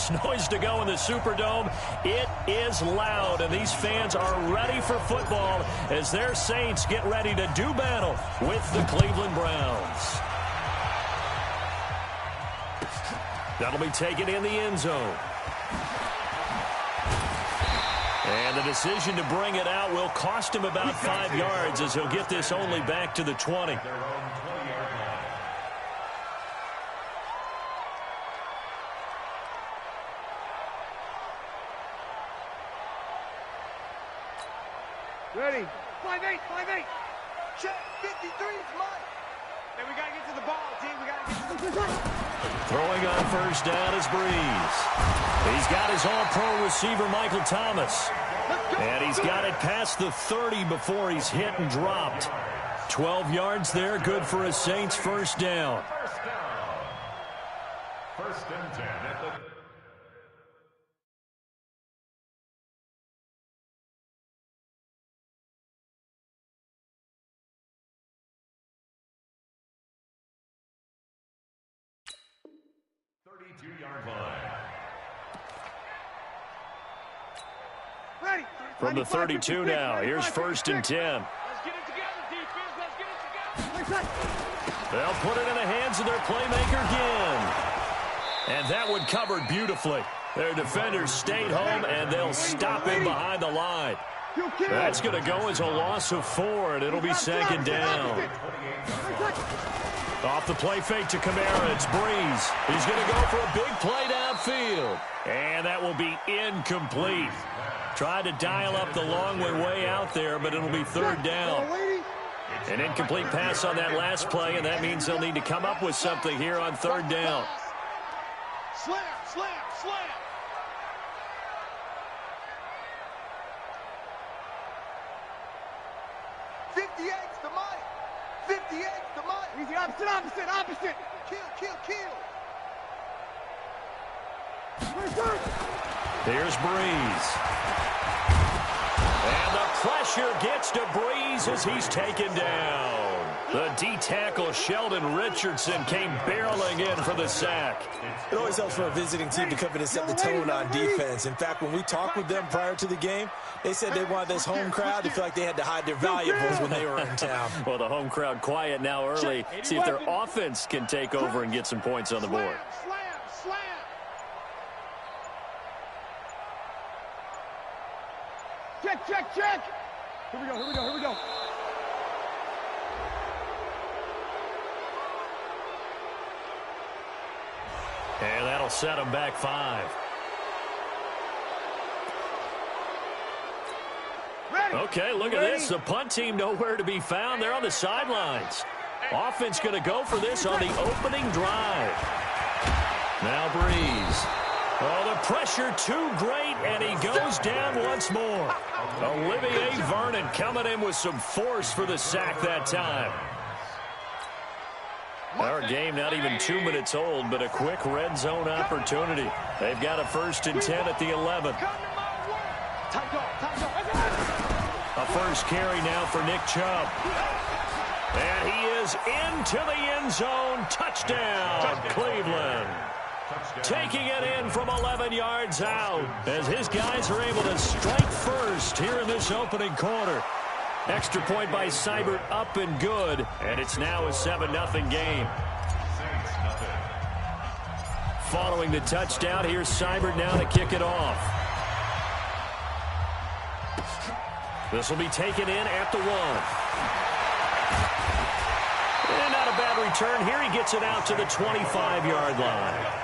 this noise to go in the Superdome. It is loud, and these fans are ready for football as their Saints get ready to do battle with the Cleveland Browns. That'll be taken in the end zone. And the decision to bring it out will cost him about 5 yards as he'll get this only back to the 20. Ready. 5-8, 5-8. Check. 53 is mine. And we got to get to the ball, team. We got to get to the ball. Throwing on first down is Breeze. He's got his all-pro receiver, Michael Thomas. And he's got it past the 30 before he's hit and dropped. 12 yards there, good for a Saints first down. First and 10 at the... From the 32 now, here's first and 10. Let's get it together, defense. Let's get it together. They'll put it in the hands of their playmaker again. And that one covered beautifully. Their defenders stayed home, and they'll stop him behind the line. That's going to go as a loss of 4, and it'll be second down. Off the play fake to Kamara, it's Breeze. He's going to go for a big play downfield. And that will be incomplete. Tried to dial up the long way out there, but it'll be third down. An incomplete pass on that last play, and that means they'll need to come up with something here on third down. Slam, slam, slam. The money. 58's the money. Easy, opposite. Kill. Here's Breeze. And the pressure gets to Breeze as he's taken down. The D-tackle Sheldon Richardson came barreling in for the sack. It always helps for a visiting team to come in and set the tone on defense. In fact, when we talked with them prior to the game, they said they wanted this home crowd to feel like they had to hide their valuables when they were in town. Well, the home crowd quiet now early. See if their offense can take over and get some points on the board. Slam. Check. Here we go. And that'll set them back 5. Okay, look at this. The punt team nowhere to be found. They're on the sidelines. Offense going to go for this on the opening drive. Now Breeze. Oh, the pressure too great, and he goes down once more. Olivier Vernon coming in with some force for the sack that time. Our game not even 2 minutes old, but a quick red zone opportunity. They've got a first and 10 at the 11. A first carry now for Nick Chubb. And he is into the end zone. Touchdown, Cleveland. Taking it in from 11 yards out as his guys are able to strike first here in this opening quarter. Extra point by Seibert up and good, and it's now a 7-0 game. Following the touchdown, here's Seibert now to kick it off. This will be taken in at the 1. And not a bad return here. He gets it out to the 25-yard line.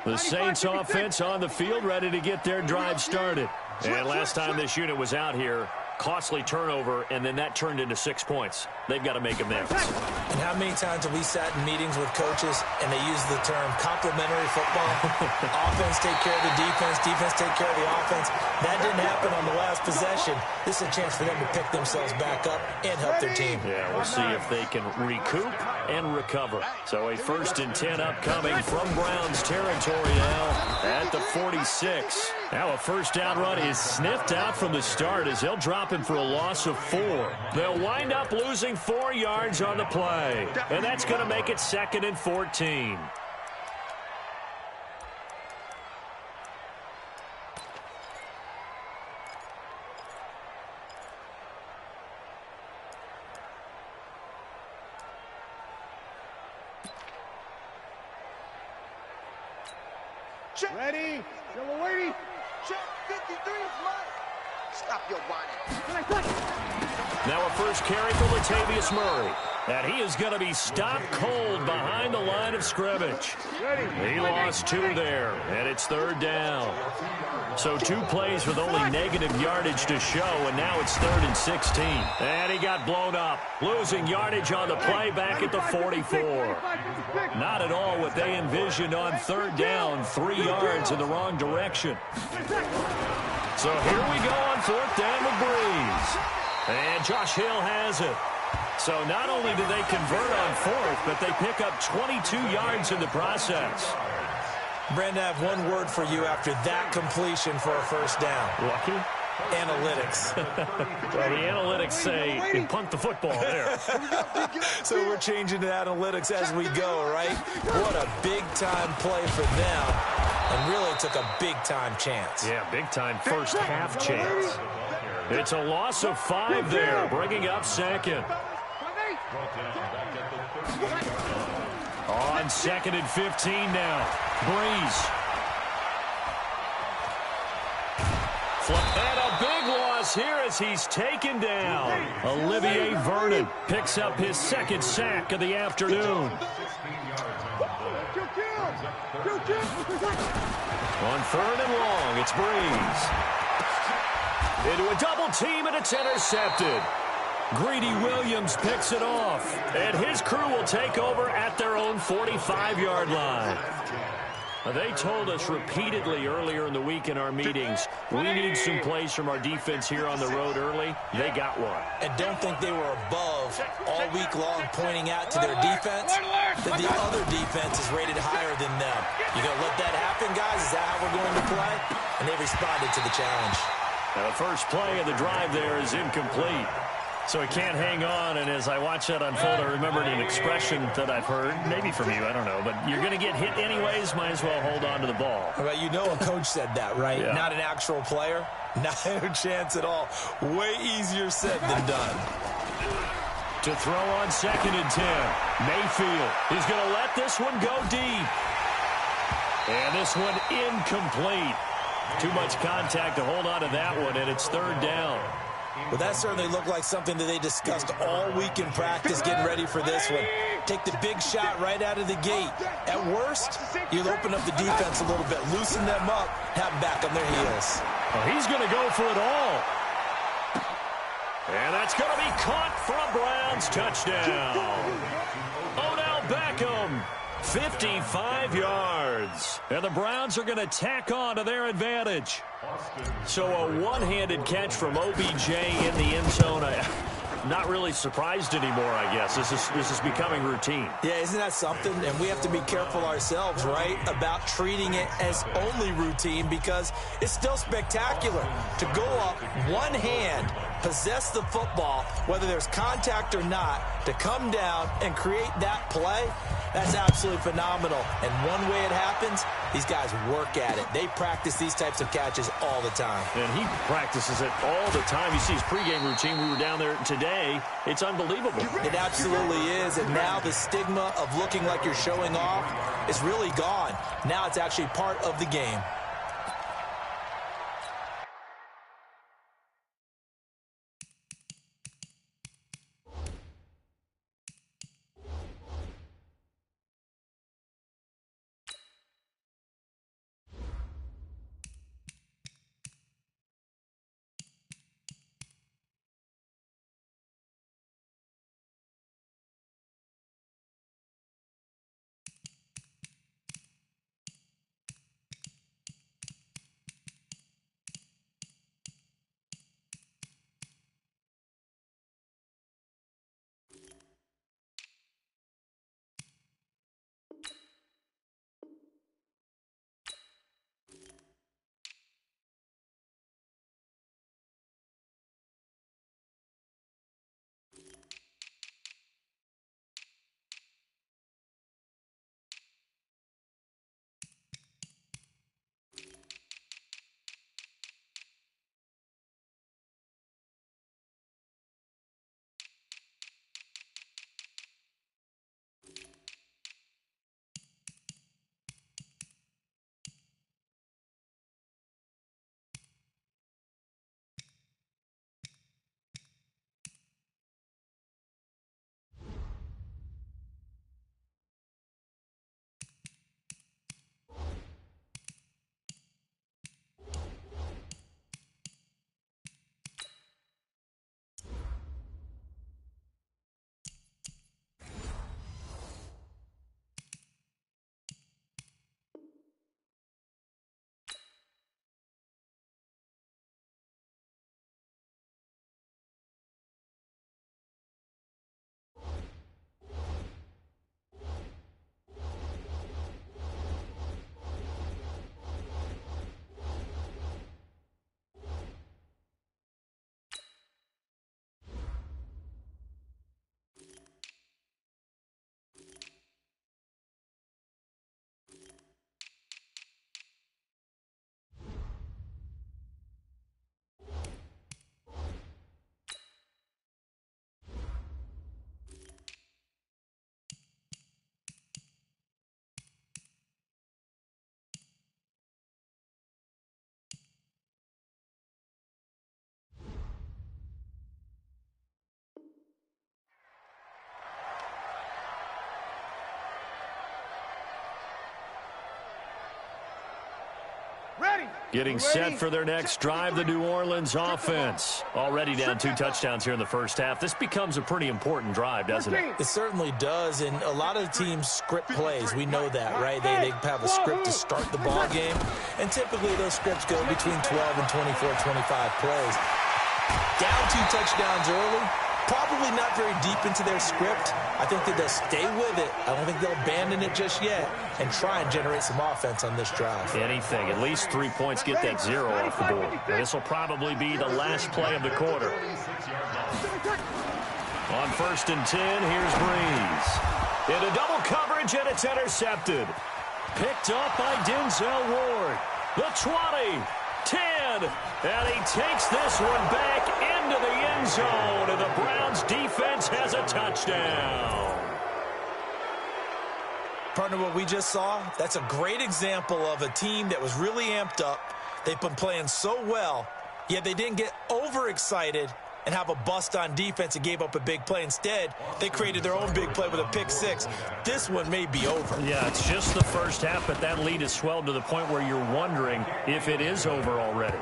The Saints offense on the field, ready to get their drive started. And last time this unit was out here, Costly turnover, and then that turned into 6 points. They've got to make amends. And how many times have we sat in meetings with coaches and they use the term complementary football? Offense take care of the defense, defense take care of the offense. That didn't happen on the last possession. This is a chance for them to pick themselves back up and help their team. Yeah, we'll see if they can recoup and recover. So a 1st and 10 upcoming from Browns territory now at the 46. Now a first down run is sniffed out from the start as they'll drop him for a loss of 4. They'll wind up losing 4 yards on the play. And that's going to make it 2nd and 14. Ready? Still waiting. Check 53 is mine. Stop your whining. Now a first carry for Latavius Murray. And he is going to be stopped cold behind the line of scrimmage. He lost 2 there, and it's 3rd down. So 2 plays with only negative yardage to show, and now it's 3rd and 16. And he got blown up, losing yardage on the play back at the 44. Not at all what they envisioned on 3rd down, 3 yards in the wrong direction. So here we go on 4th down with Breeze. And Josh Hill has it. So not only do they convert on 4th, but they pick up 22 yards in the process. Brandon, I have one word for you after that completion for a first down. Lucky? Analytics. Well, the analytics say you punt the football there. So we're changing to analytics as we go, right? What a big-time play for them, and really took a big-time chance. Yeah, big-time first half chance. It's a loss of 5 there, bringing up 2nd. On 2nd and 15 now. Breeze. And a big loss here as he's taken down. Olivier Vernon picks up his 2nd sack of the afternoon. On 3rd and long, it's Breeze. Into a double team, and it's intercepted. Greedy Williams picks it off, and his crew will take over at their own 45-yard line. They told us repeatedly earlier in the week in our meetings, we need some plays from our defense here on the road early. They got one. And don't think they were above all week long pointing out to their defense that the other defense is rated higher than them. You going to let that happen, guys? Is that how we're going to play? And they responded to the challenge. Now, the first play of the drive there is incomplete. So he can't hang on, and as I watch that unfold, I remembered an expression that I've heard, maybe from you, I don't know, but you're going to get hit anyways, might as well hold on to the ball. Well, you know a coach said that, right? Yeah. Not an actual player. Not a chance at all. Way easier said than done. To throw on 2nd and 10. Mayfield is going to let this one go deep. And this one incomplete. Too much contact to hold on to that one, and it's 3rd down. Well, that certainly looked like something that they discussed all week in practice, getting ready for this one. Take the big shot right out of the gate. At worst, you'll open up the defense a little bit, loosen them up, have them back on their heels. Well, he's going to go for it all. And that's going to be caught for a Browns touchdown. Odell Beckham, 55 yards. And the Browns are going to tack on to their advantage. So a one-handed catch from OBJ in the end zone. Not really surprised anymore, I guess. This is becoming routine. Yeah, isn't that something? And we have to be careful ourselves, right, about treating it as only routine, because it's still spectacular to go up one hand, possess the football, whether there's contact or not, to come down and create that play. That's absolutely phenomenal. And one way it happens, these guys work at it. They practice these types of catches all the time. And he practices it all the time. You see his pregame routine. We were down there today. It's unbelievable. It absolutely is. And now the stigma of looking like you're showing off is really gone. Now it's actually part of the game. Getting set for their next drive, the New Orleans offense. Already down 2 touchdowns here in the first half. This becomes a pretty important drive, doesn't it? It certainly does, and a lot of teams script plays. We know that, right? They have a script to start the ball game, and typically those scripts go between 12 and 24, 25 plays. Down 2 touchdowns early, probably not very deep into their script. I think that they'll stay with it. I don't think they'll abandon it just yet and try and generate some offense on this drive. Anything. At least 3 points, get that 0 off the board. And this will probably be the last play of the quarter. On 1st and 10, here's Breeze. Into double coverage, and it's intercepted. Picked up by Denzel Ward. The 20. 10, and he takes this one back into the end zone, and the Browns defense has a touchdown. Partner, what we just saw, that's a great example of a team that was really amped up. They've been playing so well, yet they didn't get overexcited and have a bust on defense and gave up a big play. Instead, they created their own big play with a pick 6. This one may be over. Yeah, it's just the first half, but that lead has swelled to the point where you're wondering if it is over already.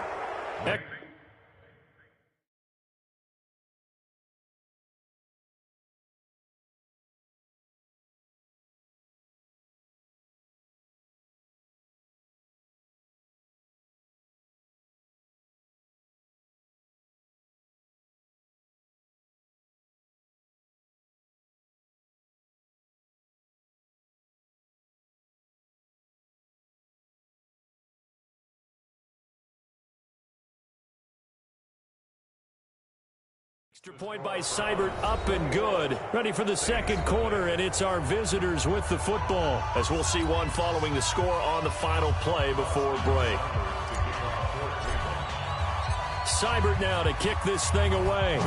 Extra point by Seibert, up and good. Ready for the second quarter, and it's our visitors with the football, as we'll see one following the score on the final play before break. Seibert now to kick this thing away.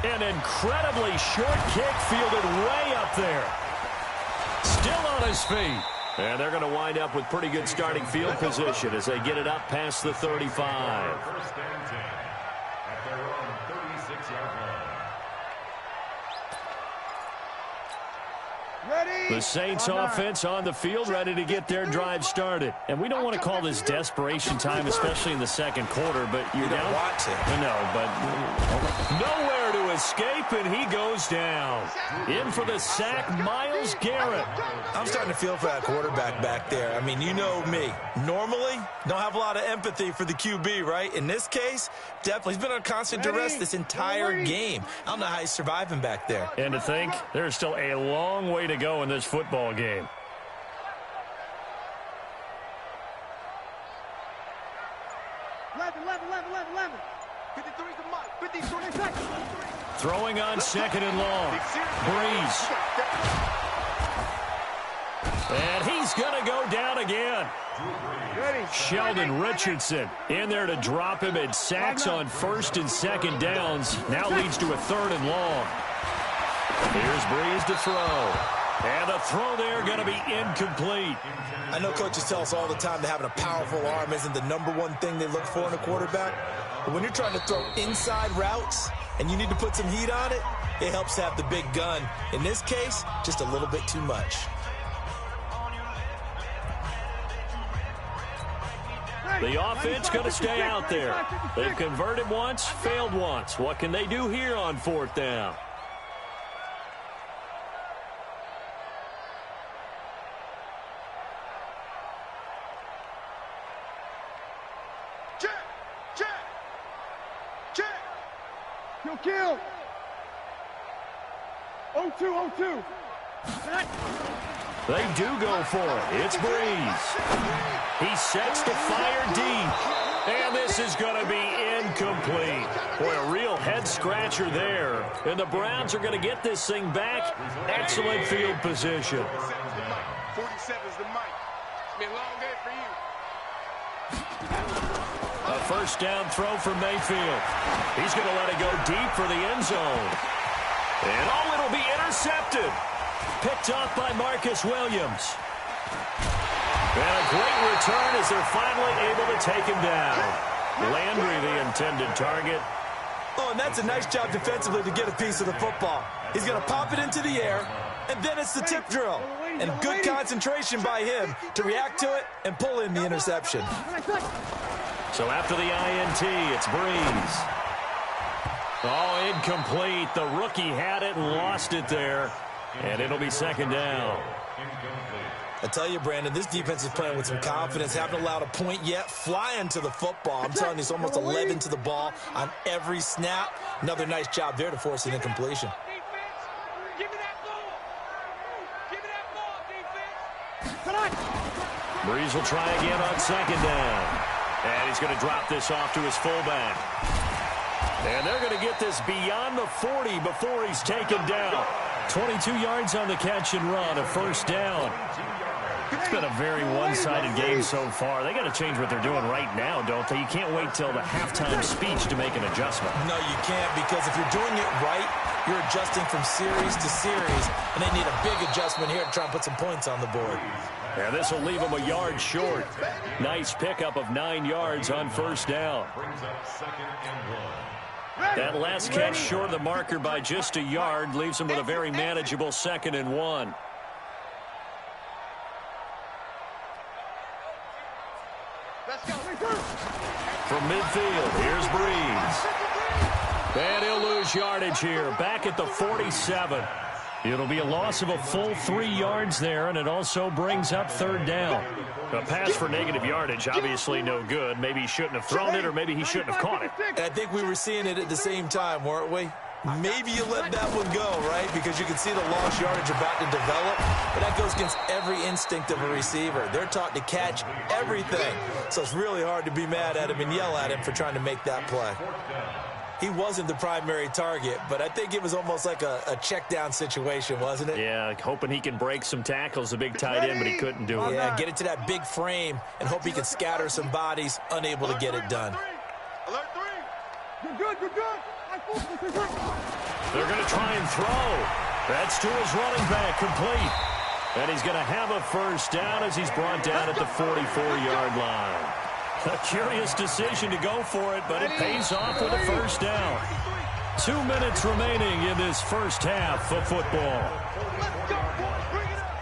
An incredibly short kick fielded way up there. Still on his feet. And they're going to wind up with pretty good starting field position as they get it up past the 35. First and 10 at their own 36-yard line. The Saints offense on the field, ready to get their drive started. And we don't want to call this desperation time, especially in the second quarter, but you're You don't down. want to. No, but nowhere to escape, and he goes down. In for the sack, Myles Garrett. I'm starting to feel for that quarterback back there. I mean, you know me. Normally, don't have a lot of empathy for the QB, right? In this case, definitely. He's been on constant duress this entire game. I don't know how he's surviving back there. And to think, there's still a long way to go in this football game. Throwing on 2nd and long. Breeze. And he's going to go down again. Sheldon Richardson in there to drop him, and sacks on 1st and 2nd downs. Now leads to a 3rd and long. Here's Breeze to throw. And the throw there going to be incomplete. I know coaches tell us all the time that having a powerful arm isn't the #1 thing they look for in a quarterback. But when you're trying to throw inside routes and you need to put some heat on it, it helps to have the big gun. In this case, just a little bit too much. The offense going to stay out there. They've converted once, failed once. What can they do here on 4th down? Kill. 0-2. They do go for it. It's Breeze. He sets the fire deep. And this is going to be incomplete. Boy, a real head-scratcher there. And the Browns are going to get this thing back. Excellent field position. 47's the mic. It's been a long day for you. A 1st down throw for Mayfield. He's going to let it go deep for the end zone. And it'll be intercepted. Picked off by Marcus Williams. And a great return as they're finally able to take him down. Landry, the intended target. Oh, and that's a nice job defensively to get a piece of the football. He's going to pop it into the air, and then it's the tip drill. and good concentration by him to react to it and pull in the interception. So after the INT, it's Breeze. Oh, incomplete. The rookie had it and lost it there, and it'll be second down. I tell you, Brandon, this defense is playing with some confidence. Haven't allowed a point yet. Flying to the football. I'm telling you, it's almost 11 to the ball on every snap. Another nice job there to force an incompletion. Breeze will try again on second down. And he's going to drop this off to his fullback. And they're going to get this beyond the 40 before he's taken down. 22 yards on the catch and run, a first down. It's been a very one-sided game so far. They got to change what they're doing right now, don't they? You can't wait till the halftime speech to make an adjustment. No, you can't, because if you're doing it right, you're adjusting from series to series, and they need a big adjustment here to try and put some points on the board. Yeah, this will leave them a yard short. Nice pickup of 9 yards on first down. That last catch short of the marker by just a yard leaves them with a very manageable 2nd and 1. From midfield, here's Breeze. And he'll lose yardage here, back at the 47. It'll be a loss of a full 3 yards there, and it also brings up third down. A pass for negative yardage, obviously no good. Maybe he shouldn't have thrown it, or maybe he shouldn't have caught it. And I think we were seeing it at the same time, weren't we? Maybe you let that one go, right? Because you can see the lost yardage about to develop. But that goes against every instinct of a receiver. They're taught to catch everything. So it's really hard to be mad at him and yell at him for trying to make that play. He wasn't the primary target, but I think it was almost like a check-down situation, wasn't it? Yeah, hoping he can break some tackles, a big tight end, but he couldn't do it. Yeah, get it to that big frame and hope he can scatter some bodies, unable to get it done. Alert 3. You're good, you're good. They're going to try and throw. That's to his running back, complete. And he's going to have a first down as he's brought down at the 44-yard line. A curious decision to go for it, but it pays off with a first down. 2 minutes remaining in this first half of football. Let's go, boys. Bring it up.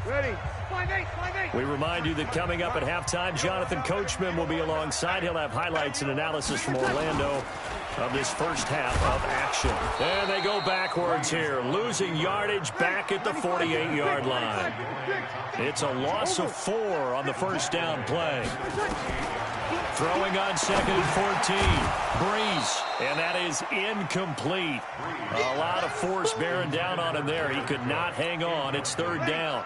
Ready. 5-8. We remind you that coming up at halftime, Jonathan Coachman will be alongside. He'll have highlights and analysis from Orlando of this first half of action. And they go backwards here, losing yardage back at the 48-yard line. It's a loss of 4 on the first down play. Throwing on 2nd and 14. Breeze, and that is incomplete. A lot of force bearing down on him there. He could not hang on. It's third down.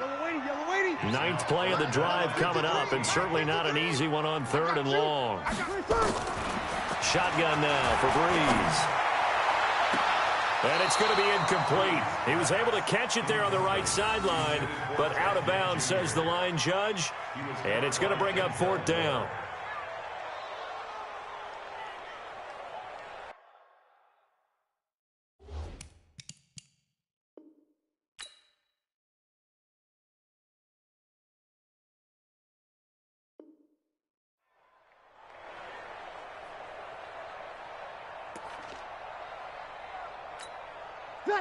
9th play of the drive coming up, and certainly not an easy one on 3rd and long. Shotgun now for Breeze. And it's going to be incomplete. He was able to catch it there on the right sideline, but out of bounds, says the line judge. And it's going to bring up 4th down.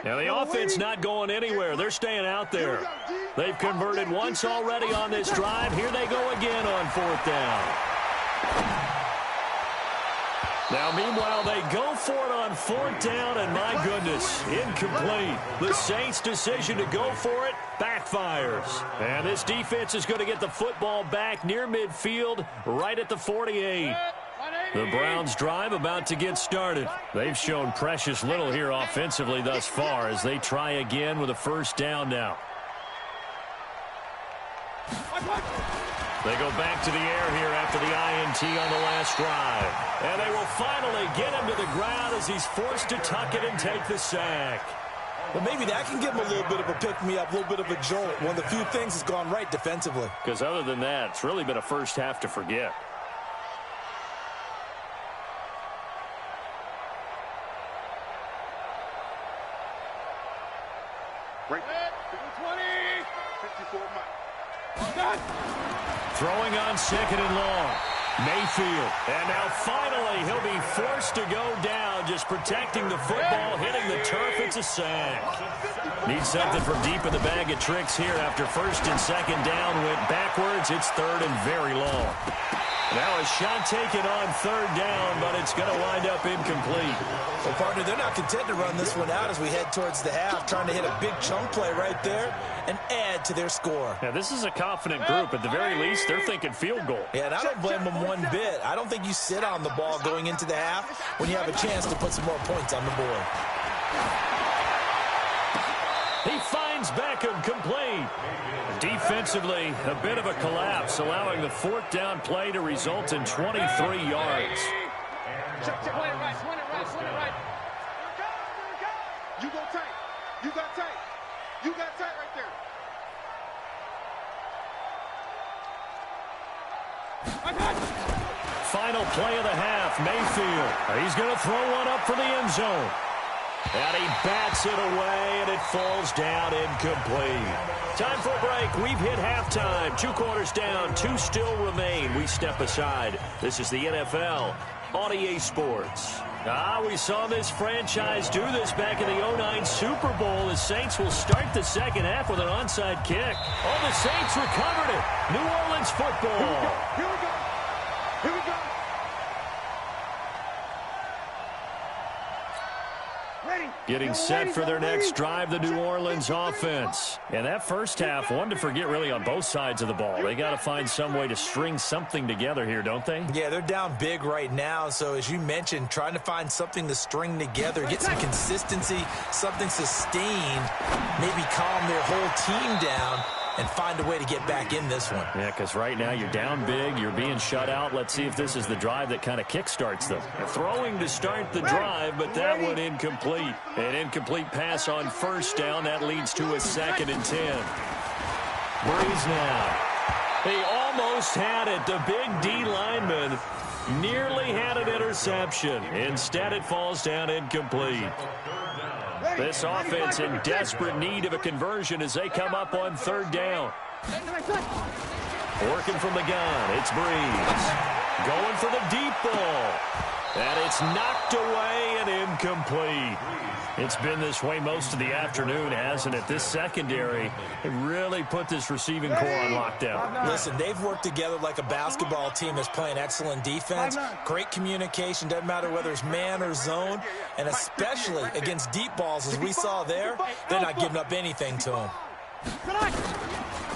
Now, the offense not going anywhere. They're staying out there. They've converted once already on this drive. Here they go again on 4th down. Now, meanwhile, they go for it on 4th down, and my goodness, incomplete. The Saints' decision to go for it backfires. And this defense is going to get the football back near midfield, right at the 48. The Browns' drive about to get started. They've shown precious little here offensively thus far as they try again with a first down now. They go back to the air here after the INT on the last drive. And they will finally get him to the ground as he's forced to tuck it and take the sack. Well, maybe that can give him a little bit of a pick-me-up, a little bit of a jolt. One of the few things that's gone right defensively. Because other than that, it's really been a first half to forget. Break. 20. 54 miles. Throwing on 2nd and long. Mayfield. And now finally he'll be forced to go down, just protecting the football, hitting the turf. It's a sack. Needs something from deep in the bag of tricks here after first and second down went backwards. It's third and very long. Now a shot taken on third down, but it's going to wind up incomplete. Well, partner, they're not content to run this one out as we head towards the half, trying to hit a big chunk play right there and add to their score. Now, this is a confident group. At the very least, they're thinking field goal. Yeah, and I don't blame them one bit. I don't think you sit on the ball going into the half when you have a chance to put some more points on the board. He finds Beckham complete. Defensively, a bit of a collapse, allowing the fourth down play to result in 23 yards. You go tight. You got tight. You got tight right there. Final play of the half, Mayfield. He's going to throw one up for the end zone. And he bats it away, and it falls down incomplete. Time for a break. We've hit halftime. 2 quarters down, 2 still remain. We step aside. This is the NFL on EA Sports. We saw this franchise do this back in the 2009 Super Bowl. The Saints will start the second half with an onside kick. Oh, the Saints recovered it. New Orleans football. Here we go. Here we go. Getting set for their next drive, the New Orleans offense. And that first half, one to forget really on both sides of the ball. They got to find some way to string something together here, don't they? Yeah, they're down big right now. So as you mentioned, trying to find something to string together, get some consistency, something sustained, maybe calm their whole team down and find a way to get back in this one. Yeah, because right now you're down big, you're being shut out. Let's see if this is the drive that kind of kickstarts them. Throwing to start the drive, but that one incomplete. An incomplete pass on first down. That leads to a 2nd and 10. Breeze now. He almost had it. The big D lineman nearly had an interception. Instead, it falls down incomplete. This offense in desperate need of a conversion as they come up on third down. Working from the gun, it's Breeze. Going for the deep ball. And it's knocked away and incomplete. It's been this way most of the afternoon, hasn't it? This secondary really put this receiving core on lockdown. Listen, they've worked together like a basketball team that's playing excellent defense. Great communication, doesn't matter whether it's man or zone. And especially against deep balls, as we saw there, they're not giving up anything to them.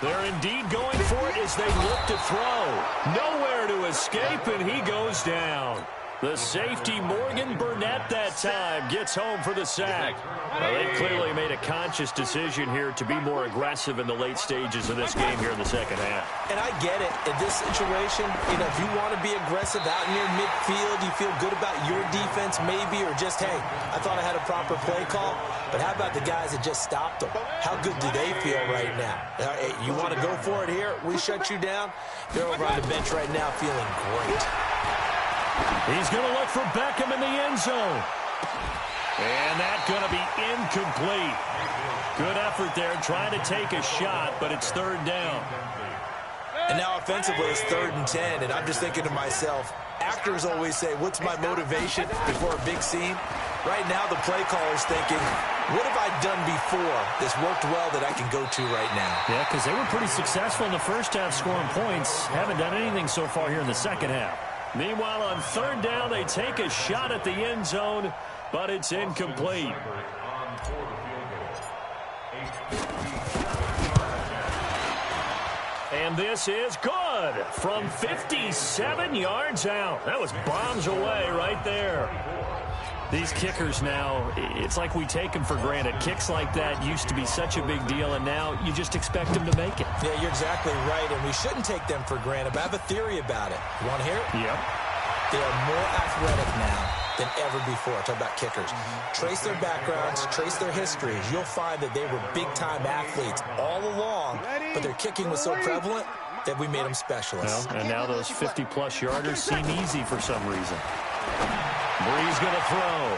They're indeed going for it as they look to throw. Nowhere to escape, and he goes down. The safety, Morgan Burnett, that time gets home for the sack. Well, they clearly made a conscious decision here to be more aggressive in the late stages of this game here in the second half. And I get it. In this situation, if you want to be aggressive out near midfield, you feel good about your defense maybe, or just, hey, I thought I had a proper play call. But how about the guys that just stopped them? How good do they feel right now? Hey, you want to go for it here? We shut you down. They're over on the bench right now feeling great. He's going to look for Beckham in the end zone. And that's going to be incomplete. Good effort there trying to take a shot, but it's third down. And now offensively it's 3rd and 10, and I'm just thinking to myself, actors always say, what's my motivation before a big scene? Right now the play caller's thinking, what have I done before that's worked well that I can go to right now? Yeah, because they were pretty successful in the first half scoring points. Haven't done anything so far here in the second half. Meanwhile, on third down, they take a shot at the end zone, but it's incomplete. And this is good from 57 yards out. That was bombs away right there. These kickers now, it's like we take them for granted. Kicks like that used to be such a big deal, and now you just expect them to make it. Yeah, you're exactly right, and we shouldn't take them for granted. But I have a theory about it. You want to hear it? Yep. They are more athletic now than ever before. Talk about kickers. Trace their backgrounds, trace their histories. You'll find that they were big-time athletes all along, but their kicking was so prevalent that we made them specialists. Well, and now those 50-plus yarders seem easy for some reason. Breeze going to throw.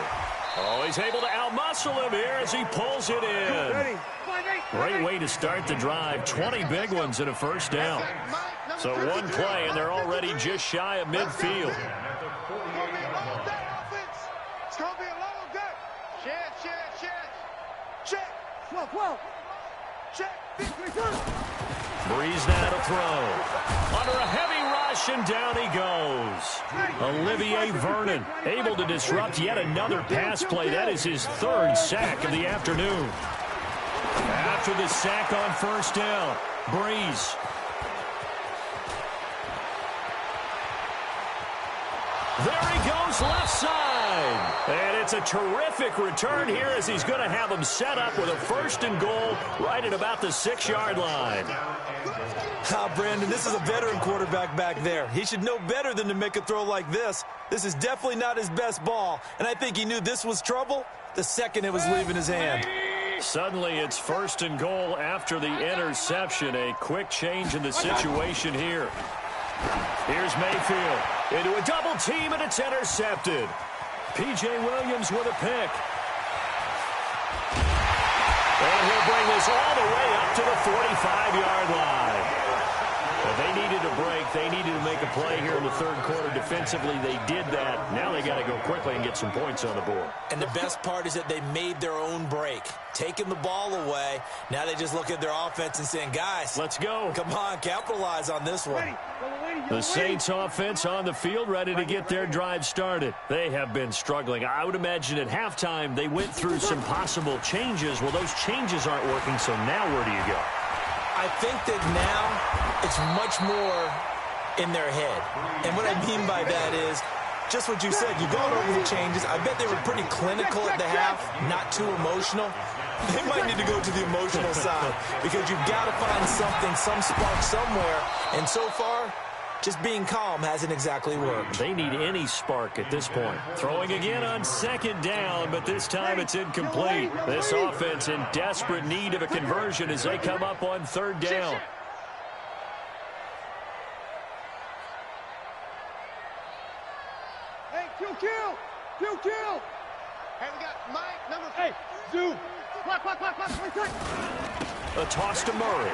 Oh, he's able to outmuscle him here as he pulls it in. Great way to start the drive. 20 big ones and a first down. So one play, and they're already just shy of midfield. It's going to be a long day. Check. 12. Check. Breeze now to throw. Under a heavy rush, and down he goes. Olivier Vernon able to disrupt yet another pass play. That is his third sack of the afternoon. After the sack on first down, Breeze. There he goes, left side. And it's a terrific return here as he's going to have him set up with a 1st and goal right at about the 6-yard line. Brandon, this is a veteran quarterback back there. He should know better than to make a throw like this. This is definitely not his best ball, and I think he knew this was trouble the second it was leaving his hand. Suddenly it's 1st and goal after the interception. A quick change in the situation here. Here's Mayfield into a double team, and it's intercepted. P.J. Williams with a pick. And he'll bring this all the way up to the 45-yard line. But they needed a break. They needed to make a play here in the 3rd quarter defensively. They did that. Now they got to go quickly and get some points on the board. And the best part is that they made their own break. Taking the ball away. Now they just look at their offense and saying, guys, let's go. Come on, capitalize on this one. The Saints offense on the field, ready to get their drive started. They have been struggling. I would imagine at halftime they went through some possible changes. Well, those changes aren't working, so now where do you go? I think that now it's much more in their head. And what I mean by that is just what you said. You gone over the changes. I bet they were pretty clinical at the half, not too emotional. They might need to go to the emotional side because you've got to find something, some spark somewhere. And so far, just being calm hasn't exactly worked. They need any spark at this point. Throwing again on 2nd down, but this time it's incomplete. This offense in desperate need of a conversion as they come up on 3rd down. Hey, kill. Hey, we got Mike, number 8. Zoom. Clock. A toss to Murray.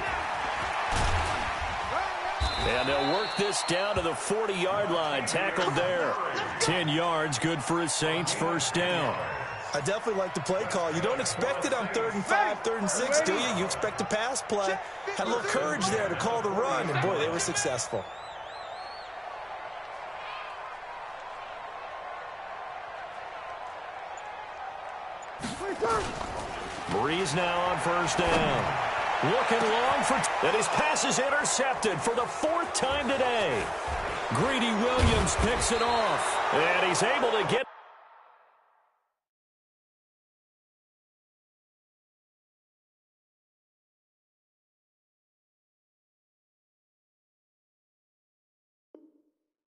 And they'll work this down to the 40-yard line. Tackled there. 10 yards, good for his Saints. 1st down. I definitely like the play call. You don't expect it on 3rd and 5, 3rd and 6, do you? You expect a pass play. Had a little courage there to call the run, and boy, they were successful. Breeze now on 1st down. Looking long for, and his pass is intercepted for the 4th time today. Greedy Williams picks it off, and he's able to get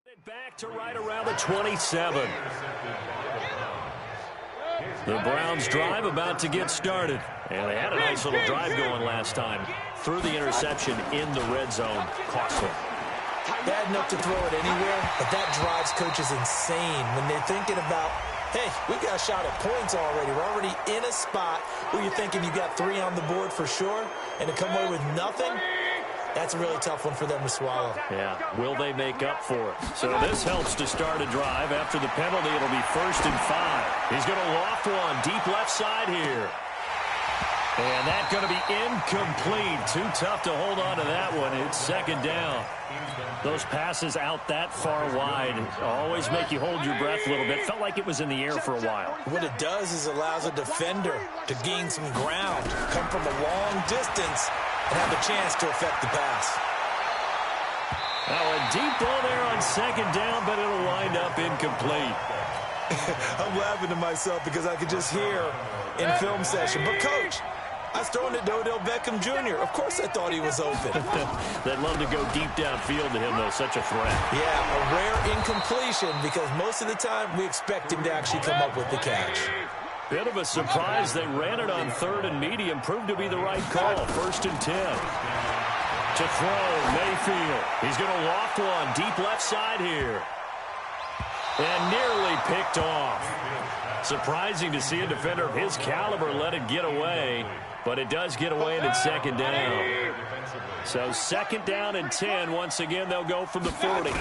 it back to right around the 27. The Browns drive about to get started. And they had a nice little drive going last time. Threw the interception in the red zone. Costly. Bad enough to throw it anywhere, but that drives coaches insane when they're thinking about, hey, we got a shot at points already. We're already in a spot where you're thinking you got 3 on the board for sure, and to come away with nothing, that's a really tough one for them to swallow. Yeah, will they make up for it? So this helps to start a drive. After the penalty, it'll be 1st and 5. He's going to loft one deep left side here. And that's going to be incomplete. Too tough to hold on to that one. It's 2nd down. Those passes out that far wide always make you hold your breath a little bit. Felt like it was in the air for a while. What it does is allows a defender to gain some ground, come from a long distance, and have a chance to affect the pass. Now a deep ball there on 2nd down, but it'll wind up incomplete. I'm laughing to myself because I could just hear in film session, but Coach, I was throwing it to Odell Beckham Jr. Of course I thought he was open. They'd love to go deep downfield to him, though. Such a threat. Yeah, a rare incompletion because most of the time we expect him to actually come up with the catch. Bit of a surprise. They ran it on 3rd and medium. Proved to be the right call. 1st and 10. To throw, Mayfield. He's going to loft one deep left side here. And nearly picked off. Surprising to see a defender of his caliber let it get away. But it does get away, and it's 2nd down. So 2nd down and 10. Once again, they'll go from the 40.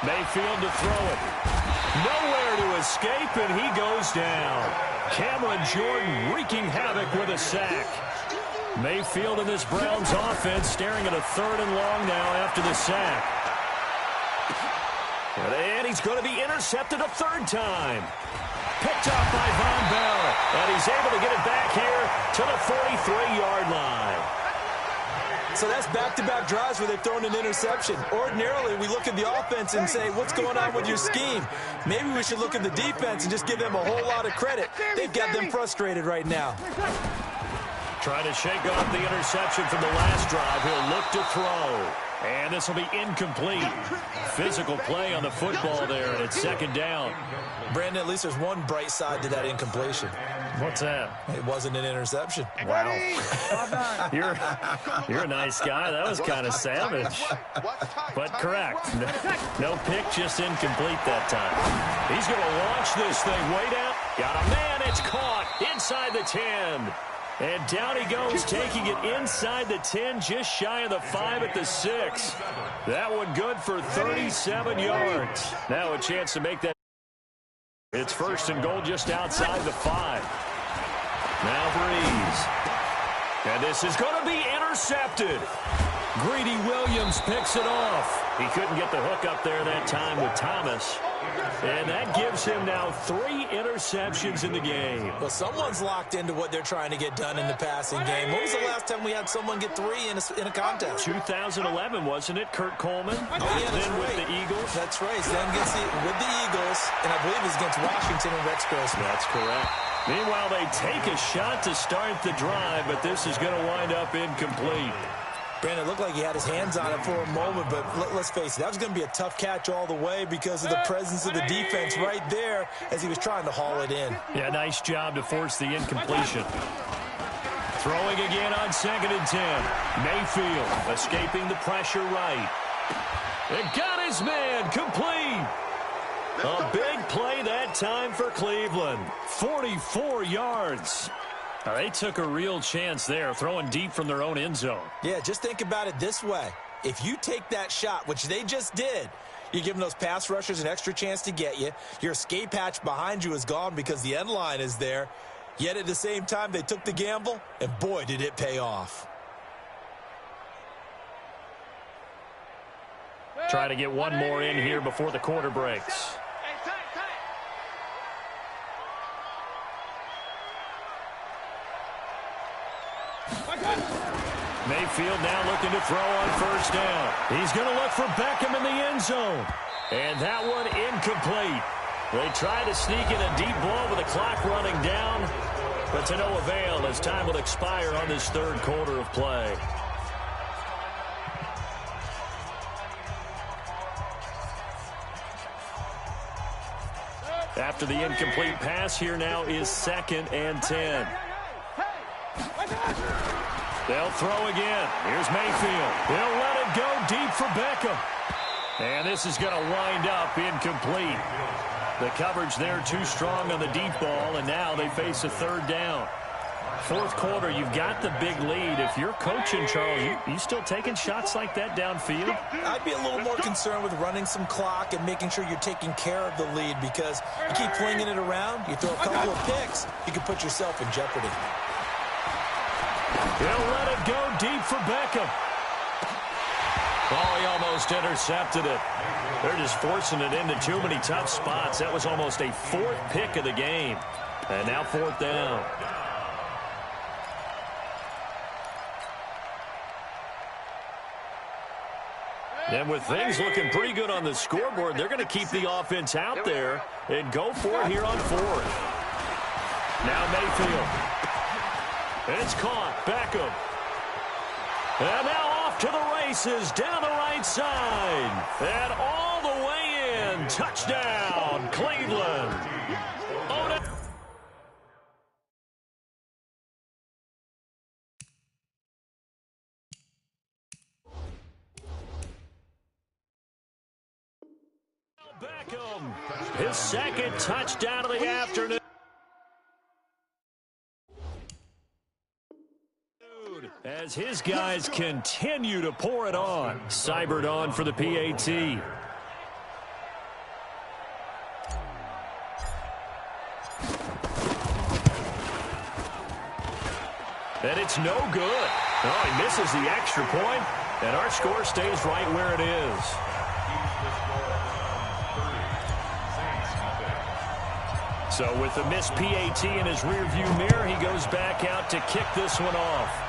Mayfield to throw it. Nowhere to escape, and he goes down. Cameron Jordan wreaking havoc with a sack. Mayfield in this Browns offense staring at a 3rd and long now after the sack. And he's going to be intercepted a 3rd time. Picked up by Von Bell, and he's able to get it back here to the 43-yard line. So that's back-to-back drives where they've thrown an interception. Ordinarily, we look at the offense and say, what's going on with your scheme? Maybe we should look at the defense and just give them a whole lot of credit. They've got them frustrated right now. Trying to shake off the interception from the last drive. He'll look to throw. And this will be incomplete. Physical play on the football there, and it's 2nd down. Brandon, at least there's one bright side to that incompletion. What's that? It wasn't an interception. Wow. You're a nice guy. That was kind of savage. But correct. No pick, just incomplete that time. He's going to launch this thing way down. Got a man. It's caught inside the 10. And down he goes, taking it inside the 10, just shy of the 5 at the 6. That one good for 37 yards. Now a chance to make that. It's 1st and goal just outside the 5. Now Breeze. And this is going to be intercepted. Greedy Williams picks it off. He couldn't get the hook up there that time with Thomas. And that gives him now 3 interceptions in the game. Well, someone's locked into what they're trying to get done in the passing game. When was the last time we had someone get 3 in a contest? 2011, wasn't it? Kurt Coleman. Oh, yeah, that's then right. with the Eagles. That's right. Then gets with the Eagles, and I believe it's against Washington and Rex Grossman. That's correct. Meanwhile, they take a shot to start the drive, but this is going to wind up incomplete. Brandon, it looked like he had his hands on it for a moment, but let's face it, that was going to be a tough catch all the way because of the presence of the defense right there as he was trying to haul it in. Yeah, nice job to force the incompletion. Throwing again on 2nd and 10. Mayfield escaping the pressure right. And got his man complete. A big play that time for Cleveland. 44 yards. They took a real chance there, throwing deep from their own end zone. Yeah, just think about it this way. If you take that shot, which they just did, you're giving those pass rushers an extra chance to get you. Your escape hatch behind you is gone because the end line is there. Yet at the same time, they took the gamble, and boy, did it pay off. Try to get one more in here before the quarter breaks. Mayfield now looking to throw on 1st down. He's going to look for Beckham in the end zone. And that one incomplete. They try to sneak in a deep ball with the clock running down, but to no avail as time will expire on this 3rd quarter of play. After the incomplete pass, here now is 2nd and 10. They'll throw again. Here's Mayfield. They'll let it go deep for Beckham. And this is going to wind up incomplete. The coverage there too strong on the deep ball, and now they face a 3rd down. 4th quarter, you've got the big lead. If you're coaching, Charles, you still taking shots like that downfield? I'd be a little more concerned with running some clock and making sure you're taking care of the lead because you keep flinging it around, you throw a couple of picks, you can put yourself in jeopardy. He'll let it go deep for Beckham. Oh, he almost intercepted it. They're just forcing it into too many tough spots. That was almost a 4th pick of the game. And now 4th down. And with things looking pretty good on the scoreboard, they're going to keep the offense out there and go for it here on 4th. Now Mayfield. It's caught. Beckham. And now off to the races down the right side. And all the way in. Touchdown, Cleveland. Beckham, his 2nd touchdown of the afternoon. As his guys continue to pour it on. Cybered on for the PAT. And it's no good. Oh, he misses the extra point, and our score stays right where it is. So with the missed PAT in his rearview mirror, he goes back out to kick this one off.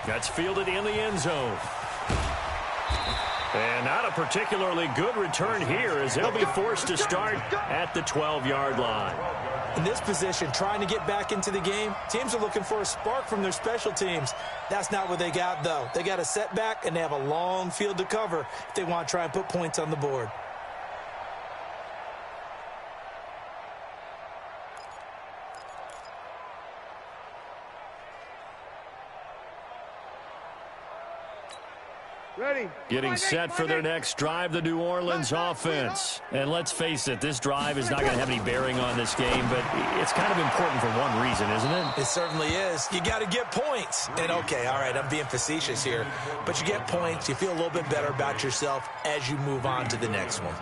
That's fielded in the end zone. And not a particularly good return here as they'll be forced to start at the 12-yard line. In this position, trying to get back into the game, teams are looking for a spark from their special teams. That's not what they got, though. They got a setback, and they have a long field to cover if they want to try and put points on the board. Ready. Getting set for their next drive, the New Orleans offense. And let's face it, this drive is not going to have any bearing on this game, but it's kind of important for one reason, isn't it? It certainly is. You got to get points. And, okay, all right, I'm being facetious here, but you get points, you feel a little bit better about yourself as you move on to the next one.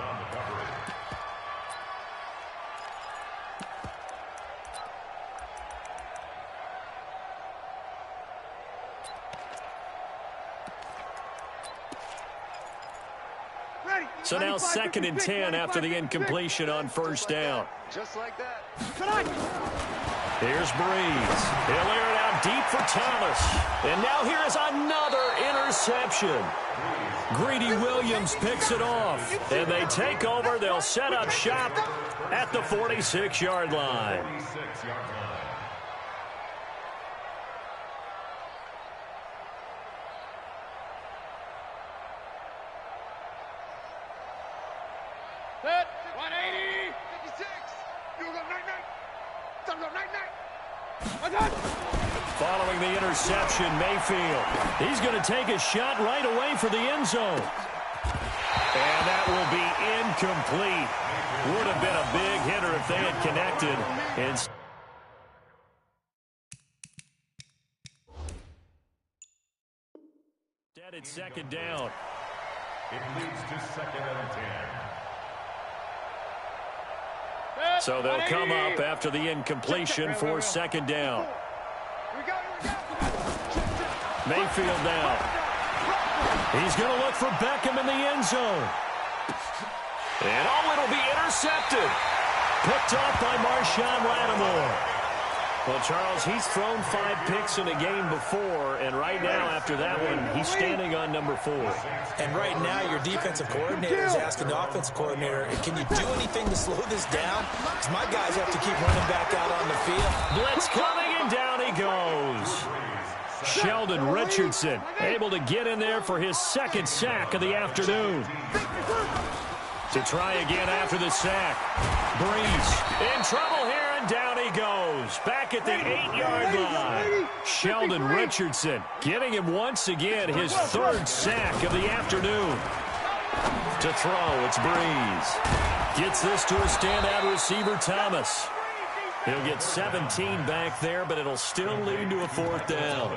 So now 2nd and 10 after the incompletion on first down. Just like that. Here's Breeze. He'll air it out deep for Thomas. And now here is another interception. Greedy Williams picks it off. And they take over. They'll set up shop at the 46-yard line. Set. 180. 56. You go night-night. Time to go night-night. Following the interception, Mayfield. He's going to take a shot right away for the end zone. And that will be incomplete. Would have been a big hitter if they had connected. Instead, it's 2nd down. It leads to 2nd and 10. So they'll come up after the incompletion for 2nd down. Mayfield now. He's going to look for Beckham in the end zone. And oh, it'll be intercepted. Picked off by Marshawn Lattimore. Well, Charles, he's thrown 5 picks in a game before, and right now, after that one, he's standing on number 4. And right now, your defensive coordinator is asking the offensive coordinator, can you do anything to slow this down? Because my guys have to keep running back out on the field. Blitz coming, and down he goes. Sheldon Richardson able to get in there for his 2nd sack of the afternoon. To try again after the sack. Breeze in trouble here. Down he goes, back at the 8-yard line. Sheldon Richardson getting him once again his 3rd sack of the afternoon. To throw, it's Breeze. Gets this to a standout receiver, Thomas. He'll get 17 back there, but it'll still lead to a 4th down.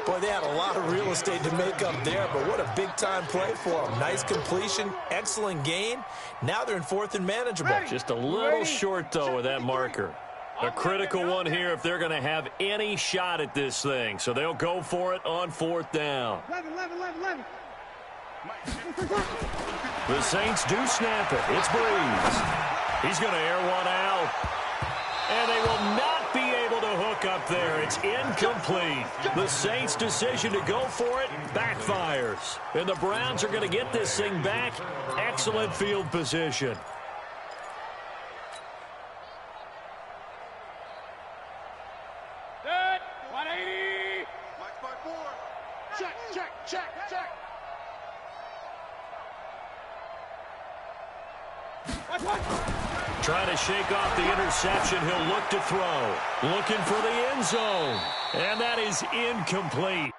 Boy, they had a lot of real estate to make up there, but what a big-time play for them. Nice completion, excellent gain. Now they're in 4th and manageable. Just a little short, though, with that marker. A critical one here if they're going to have any shot at this thing. So they'll go for it on 4th down. 11. The Saints do snap it. It's Breeze. He's going to air one out. And they will not be able to hook up there. It's incomplete. The Saints' decision to go for it backfires. And the Browns are going to get this thing back. Excellent field position. Set. 180. Mike's by 4. Check. Trying to shake off the interception. He'll look to throw. Looking for the end zone. And that is incomplete.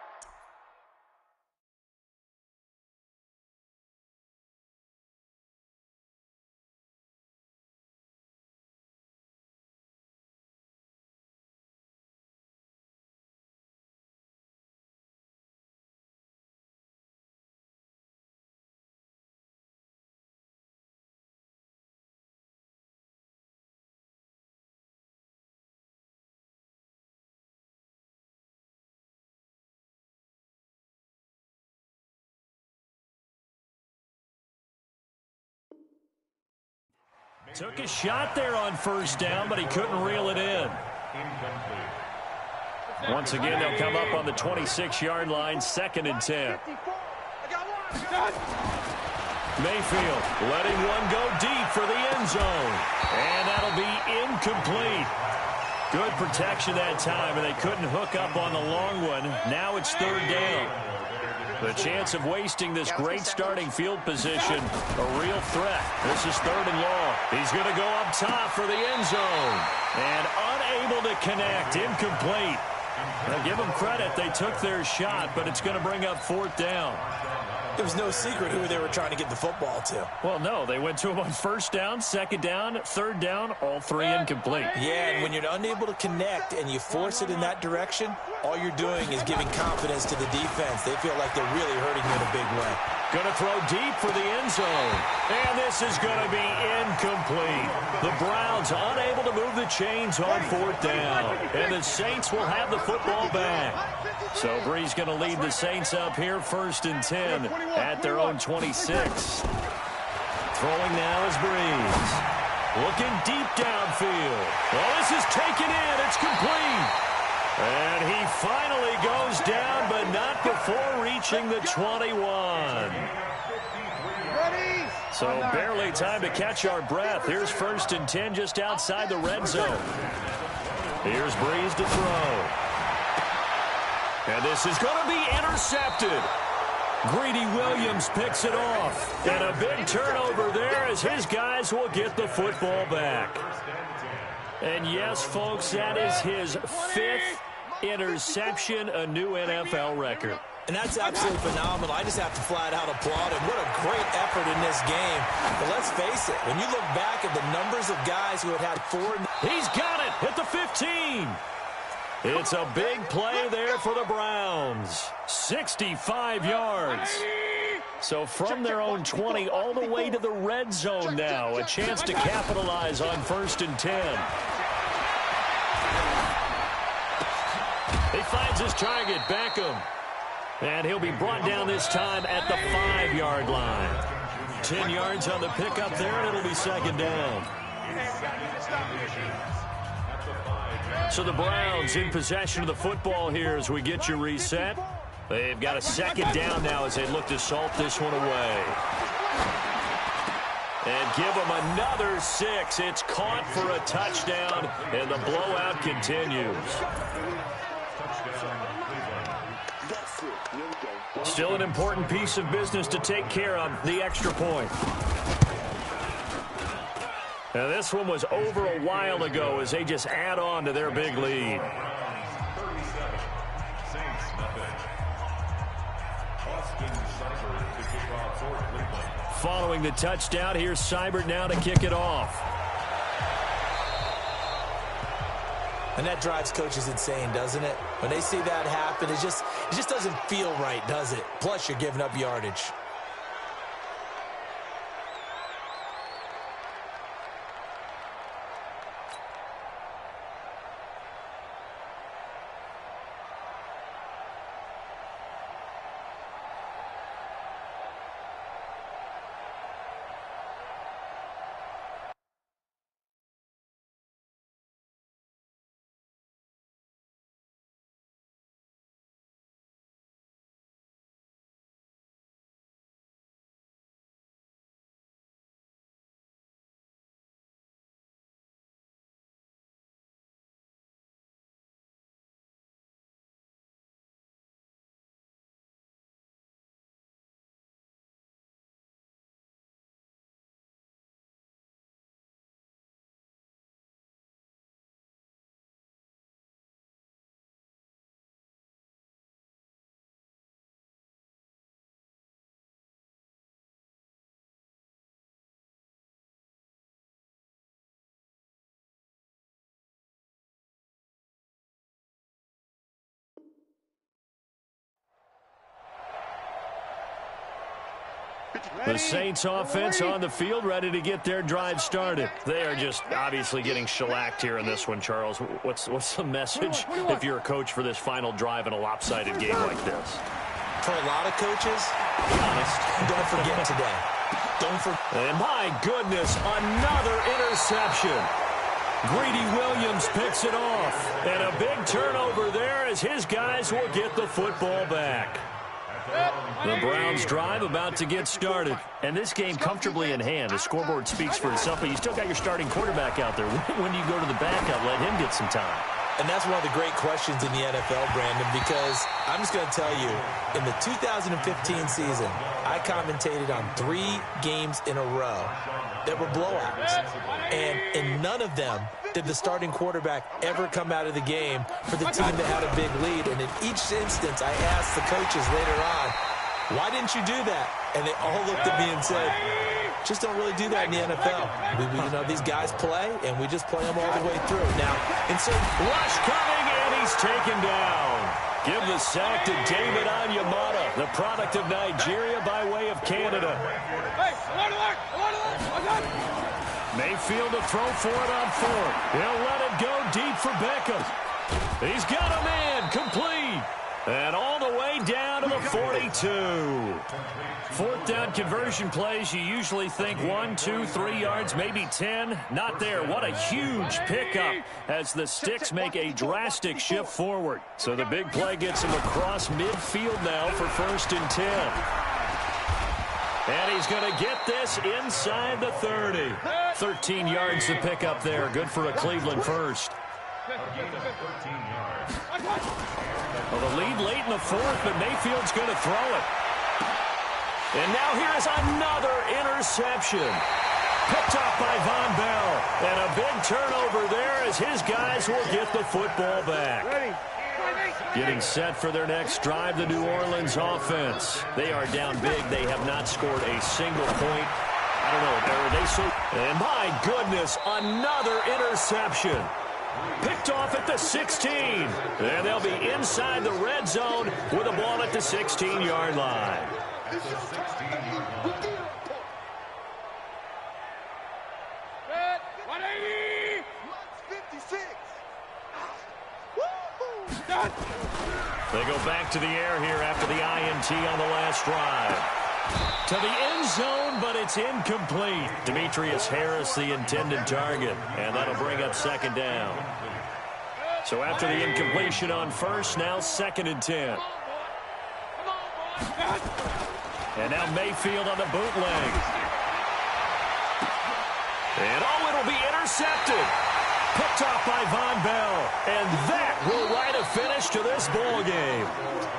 Took a shot there on first down, but he couldn't reel it in. Once again, they'll come up on the 26-yard line, 2nd and 10. Mayfield letting one go deep for the end zone. And that'll be incomplete. Good protection that time, and they couldn't hook up on the long one. Now it's 3rd down. The chance of wasting this great starting field position, a real threat. This is 3rd and long. He's going to go up top for the end zone. And unable to connect, incomplete. Now give them credit, they took their shot, but it's going to bring up 4th down. It was no secret who they were trying to get the football to. Well, no, they went to him on 1st down, 2nd down, 3rd down, all 3 incomplete. Yeah, and when you're unable to connect and you force it in that direction, all you're doing is giving confidence to the defense. They feel like they're really hurting you in a big way. Going to throw deep for the end zone. And this is going to be incomplete. The Browns unable to move the chains on 4th down. And the Saints will have the football back. So Bree's going to lead the Saints up here, 1st and 10 at their own 26. Throwing now is Breeze. Looking deep downfield. Well, this is taken in. It's complete. And he finally goes down, but not before reaching the 21. So barely time to catch our breath. Here's 1st and 10 just outside the red zone. Here's Breeze to throw. And this is going to be intercepted. Greedy Williams picks it off. And a big turnover there as his guys will get the football back. And yes, folks, that is his 5th interception, a new NFL record. And that's absolutely phenomenal. I just have to flat out applaud him. What a great effort in this game. But let's face it, when you look back at the numbers of guys who had 4... He's got it at the 15. It's a big play there for the Browns. 65 yards. So from their own 20 all the way to the red zone now. A chance to capitalize on 1st and 10. He finds his target, Beckham. And he'll be brought down this time at the 5-yard line. 10 yards on the pickup there, and it'll be 2nd down. So the Browns in possession of the football here as we get you reset. They've got a 2nd down now as they look to salt this one away. And give them another 6. It's caught for a touchdown, and the blowout continues. Still an important piece of business to take care of, the extra point. Now this one was over a while ago as they just add on to their big lead. Following the touchdown, here's Seibert now to kick it off. And that drives coaches insane, doesn't it? When they see that happen, it just doesn't feel right, does it? Plus, you're giving up yardage. The Saints offense on the field, ready to get their drive started. They are just obviously getting shellacked here in this one, Charles. What's the message if you're a coach for this final drive in a lopsided game like this? For a lot of coaches, be honest, don't forget today. Don't forget. And my goodness, another interception. Greedy Williams picks it off. And a big turnover there as his guys will get the football back. The Browns drive about to get started. And this game comfortably in hand. The scoreboard speaks for itself, but you still got your starting quarterback out there. When do you go to the backup? Let him get some time. And that's one of the great questions in the NFL, Brandon, because I'm just going to tell you, in the 2015 season, I commentated on 3 games in a row that were blowouts. And in none of them did the starting quarterback ever come out of the game for the team that had a big lead. And in each instance, I asked the coaches later on, why didn't you do that? And they all looked at me and said, just don't really do that in the NFL. You know, these guys play, and we just play them all the way through. Now, insert rush coming, and he's taken down. Give the sack to David Onyemata, the product of Nigeria by way of Canada. Mayfield to throw for it on 4th. He'll let it go deep for Beckham. He's got a man complete. And all the way down to the 42. 4th down conversion plays, you usually think 1, 2, 3 yards, maybe 10. Not there. What a huge pickup as the Sticks make a drastic shift forward. So the big play gets him across midfield now for 1st and 10. And he's going to get this inside the 30. 13 yards to pick up there. Good for a Cleveland first. Well, the lead late in the 4th, but Mayfield's going to throw it. And now here's another interception. Picked off by Von Bell. And a big turnover there as his guys will get the football back. Getting set for their next drive, the New Orleans offense. They are down big. They have not scored a single point. I don't know. Are they so? And my goodness, another interception. Picked off at the 16. And they'll be inside the red zone with a ball at the 16-yard line. They go back to the air here after the INT on the last drive. To the end zone, but it's incomplete. Demetrius Harris, the intended target, and that'll bring up 2nd down. So after the incompletion on 1st, now 2nd and 10. And now Mayfield on the bootleg. And it'll be intercepted. Picked off by Von Bell. And that will write a finish to this ball game.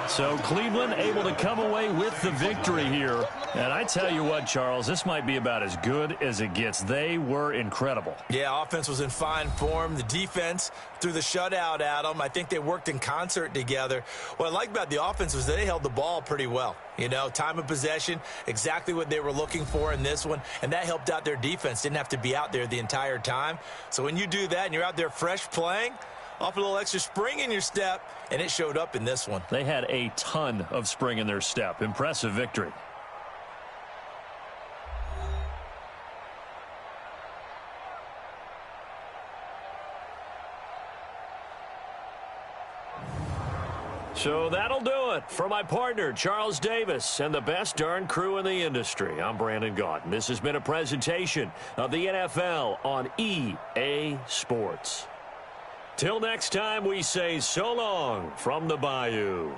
So Cleveland able to come away with the victory here. And I tell you what, Charles, this might be about as good as it gets. They were incredible. Yeah, offense was in fine form. The defense threw the shutout at them. I think they worked in concert together. What I like about the offense was they held the ball pretty well. You know, time of possession, exactly what they were looking for in this one. And that helped out their defense. Didn't have to be out there the entire time. So when you do that and you're out there fresh playing, off a little extra spring in your step, and it showed up in this one. They had a ton of spring in their step. Impressive victory. So that'll do it for my partner, Charles Davis, and the best darn crew in the industry. I'm Brandon Gaudin. This has been a presentation of the NFL on EA Sports. Till next time, we say so long from the Bayou.